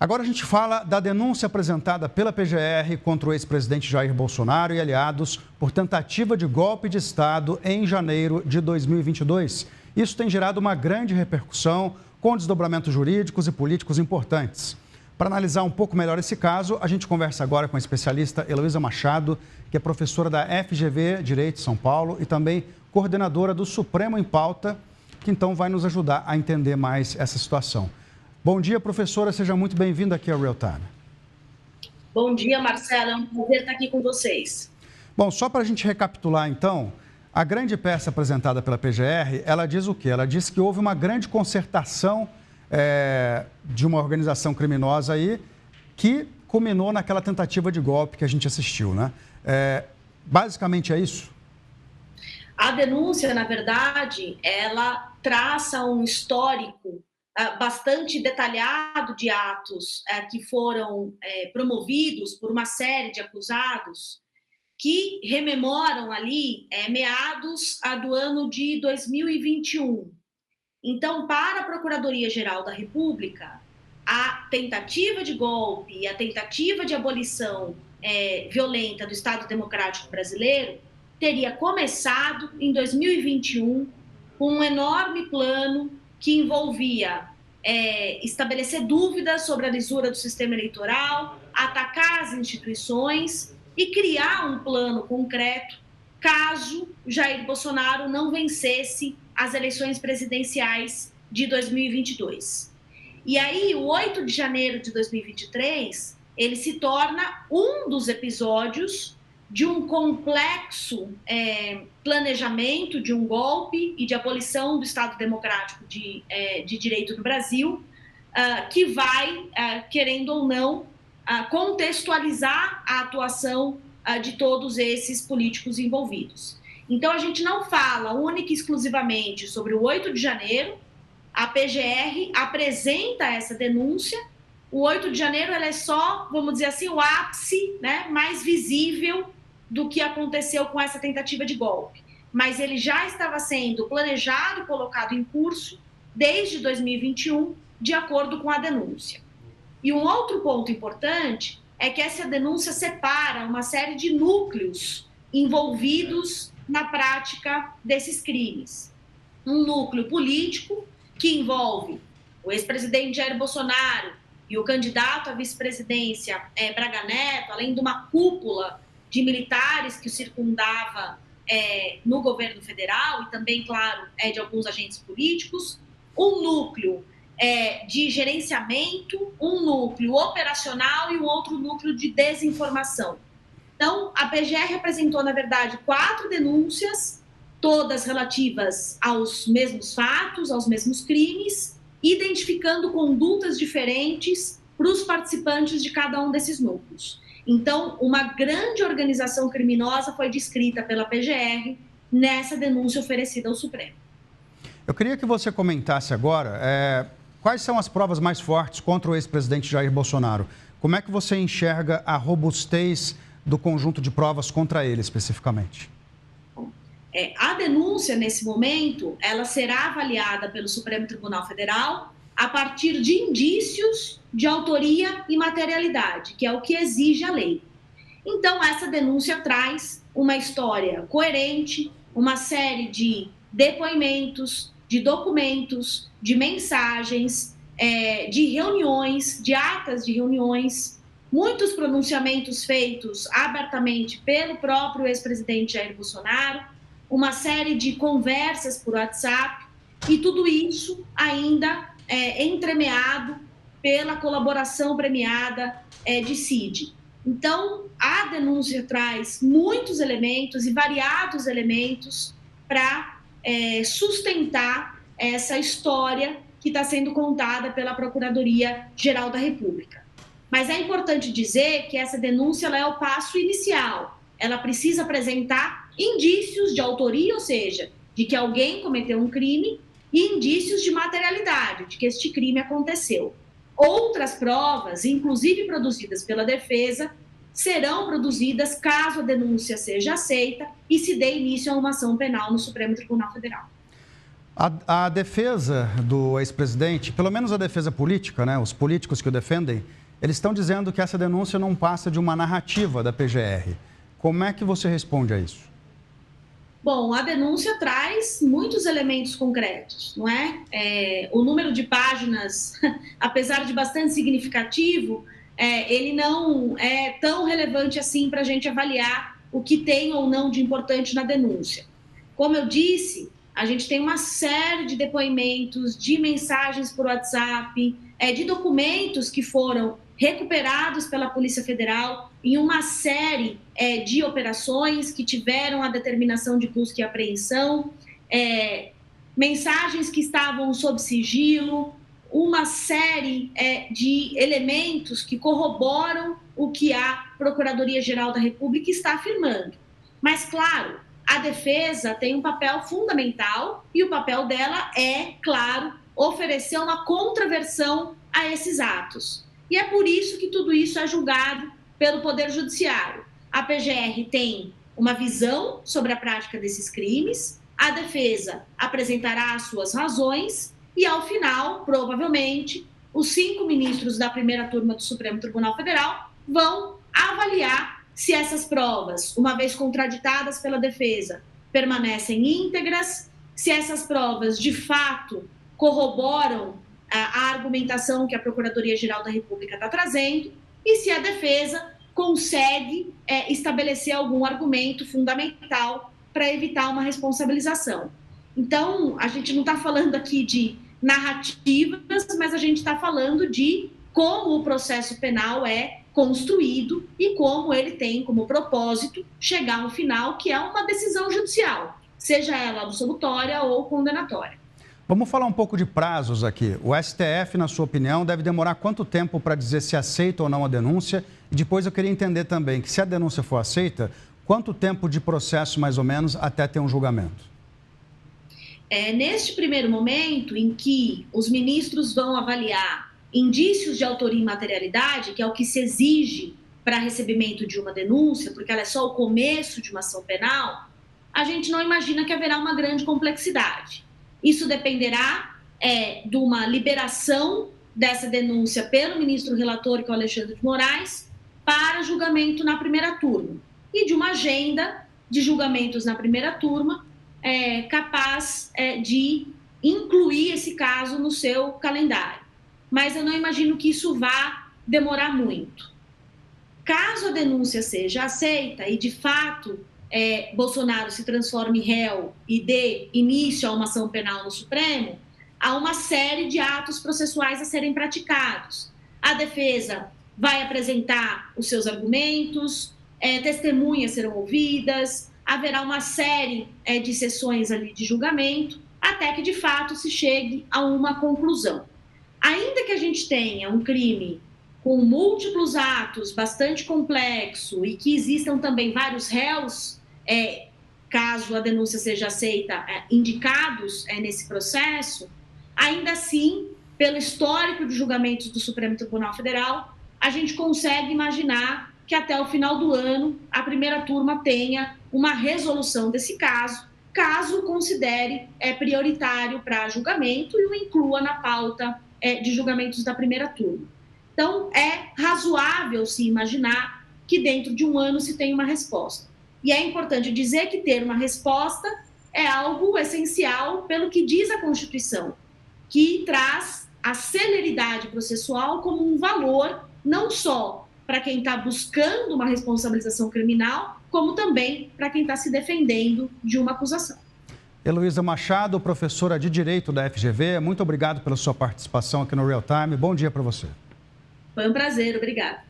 Agora a gente fala da denúncia apresentada pela PGR contra o ex-presidente Jair Bolsonaro e aliados por tentativa de golpe de Estado em janeiro de 2022. Isso tem gerado uma grande repercussão, com desdobramentos jurídicos e políticos importantes. Para analisar um pouco melhor esse caso, a gente conversa agora com a especialista Heloísa Machado, que é professora da FGV Direito de São Paulo e também coordenadora do Supremo em Pauta, que então vai nos ajudar a entender mais essa situação. Bom dia, professora. Seja muito bem-vinda aqui ao Real Time. Bom dia, Marcelo. É um prazer estar aqui com vocês. Bom, só para a gente recapitular, então, a grande peça apresentada pela PGR, ela diz o quê? Ela diz que houve uma grande concertação de uma organização criminosa aí que culminou naquela tentativa de golpe que a gente assistiu, né? Basicamente é isso? A denúncia, na verdade, ela traça um histórico bastante detalhado de atos que foram promovidos por uma série de acusados que rememoram ali meados do ano de 2021. Então, para a Procuradoria-Geral da República, a tentativa de golpe e a tentativa de abolição violenta do Estado Democrático Brasileiro teria começado em 2021 com um enorme plano que envolvia estabelecer dúvidas sobre a lisura do sistema eleitoral, atacar as instituições e criar um plano concreto caso Jair Bolsonaro não vencesse as eleições presidenciais de 2022. E aí, o 8 de janeiro de 2023, ele se torna um dos episódios de um complexo planejamento de um golpe e de abolição do Estado Democrático de Direito no Brasil, que vai, querendo ou não, contextualizar a atuação de todos esses políticos envolvidos. Então, a gente não fala única e exclusivamente sobre o 8 de janeiro, a PGR apresenta essa denúncia. O 8 de janeiro ela é só, vamos dizer assim, o ápice, né, mais visível do que aconteceu com essa tentativa de golpe. Mas ele já estava sendo planejado e colocado em curso desde 2021, de acordo com a denúncia. E um outro ponto importante é que essa denúncia separa uma série de núcleos envolvidos na prática desses crimes. Um núcleo político, que envolve o ex-presidente Jair Bolsonaro e o candidato à vice-presidência Braga Neto, além de uma cúpula de militares que o circundava no governo federal e também, claro, de alguns agentes políticos. Um núcleo de gerenciamento, um núcleo operacional e um outro núcleo de desinformação. Então, a PGR apresentou, na verdade, 4 denúncias, todas relativas aos mesmos fatos, aos mesmos crimes, identificando condutas diferentes para os participantes de cada um desses núcleos. Então, uma grande organização criminosa foi descrita pela PGR nessa denúncia oferecida ao Supremo. Eu queria que você comentasse agora quais são as provas mais fortes contra o ex-presidente Jair Bolsonaro. Como é que você enxerga a robustez do conjunto de provas contra ele, especificamente? A denúncia, nesse momento, ela será avaliada pelo Supremo Tribunal Federal a partir de indícios de autoria e materialidade, que é o que exige a lei. Então, essa denúncia traz uma história coerente, uma série de depoimentos, de documentos, de mensagens, de reuniões, de atas de reuniões, muitos pronunciamentos feitos abertamente pelo próprio ex-presidente Jair Bolsonaro, uma série de conversas por WhatsApp, e tudo isso ainda entremeado pela colaboração premiada de Cid. Então, a denúncia traz muitos elementos e variados elementos para sustentar essa história que está sendo contada pela Procuradoria-Geral da República. Mas é importante dizer que essa denúncia ela é o passo inicial. Ela precisa apresentar indícios de autoria, ou seja, de que alguém cometeu um crime, e indícios de materialidade, de que este crime aconteceu. Outras provas, inclusive produzidas pela defesa, serão produzidas caso a denúncia seja aceita e se dê início a uma ação penal no Supremo Tribunal Federal. A defesa do ex-presidente, pelo menos a defesa política, né, os políticos que o defendem, eles estão dizendo que essa denúncia não passa de uma narrativa da PGR. Como é que você responde a isso? Bom, a denúncia traz muitos elementos concretos, não é? O número de páginas, apesar de bastante significativo, ele não é tão relevante assim para a gente avaliar o que tem ou não de importante na denúncia. Como eu disse, a gente tem uma série de depoimentos, de mensagens por WhatsApp, de documentos que foram recuperados pela Polícia Federal em uma série de operações que tiveram a determinação de busca e apreensão, mensagens que estavam sob sigilo, uma série de elementos que corroboram o que a Procuradoria-Geral da República está afirmando. Mas, claro, a defesa tem um papel fundamental e o papel dela é, claro, oferecer uma contraversão a esses atos. E é por isso que tudo isso é julgado pelo Poder Judiciário. A PGR tem uma visão sobre a prática desses crimes, a defesa apresentará as suas razões e, ao final, provavelmente, os 5 ministros da primeira turma do Supremo Tribunal Federal vão avaliar se essas provas, uma vez contraditadas pela defesa, permanecem íntegras, se essas provas, de fato, corroboram a argumentação que a Procuradoria-Geral da República está trazendo e se a defesa consegue estabelecer algum argumento fundamental para evitar uma responsabilização. Então, a gente não está falando aqui de narrativas, mas a gente está falando de como o processo penal é construído e como ele tem como propósito chegar ao final, que é uma decisão judicial, seja ela absolutória ou condenatória. Vamos falar um pouco de prazos aqui. O STF, na sua opinião, deve demorar quanto tempo para dizer se aceita ou não a denúncia? E depois eu queria entender também que, se a denúncia for aceita, quanto tempo de processo, mais ou menos, até ter um julgamento? Neste primeiro momento, em que os ministros vão avaliar indícios de autoria e materialidade, que é o que se exige para recebimento de uma denúncia, porque ela é só o começo de uma ação penal, a gente não imagina que haverá uma grande complexidade. Isso dependerá de uma liberação dessa denúncia pelo ministro relator, que é o Alexandre de Moraes, para julgamento na primeira turma, e de uma agenda de julgamentos na primeira turma capaz de incluir esse caso no seu calendário. Mas eu não imagino que isso vá demorar muito. Caso a denúncia seja aceita e, de fato, Bolsonaro se transforme em réu e dê início a uma ação penal no Supremo, há uma série de atos processuais a serem praticados. A defesa vai apresentar os seus argumentos, testemunhas serão ouvidas, haverá uma série de sessões ali de julgamento, até que, de fato, se chegue a uma conclusão. Ainda que a gente tenha um crime com múltiplos atos, bastante complexo, e que existam também vários réus, caso a denúncia seja aceita, indicados nesse processo, ainda assim, pelo histórico de julgamentos do Supremo Tribunal Federal, a gente consegue imaginar que até o final do ano a primeira turma tenha uma resolução desse caso, caso considere prioritário para julgamento e o inclua na pauta de julgamentos da primeira turma. Então, é razoável se imaginar que dentro de um ano se tenha uma resposta. E é importante dizer que ter uma resposta é algo essencial pelo que diz a Constituição, que traz a celeridade processual como um valor não só para quem está buscando uma responsabilização criminal, como também para quem está se defendendo de uma acusação. Heloísa Machado, professora de Direito da FGV, muito obrigado pela sua participação aqui no Real Time. Bom dia para você. Foi um prazer, obrigada.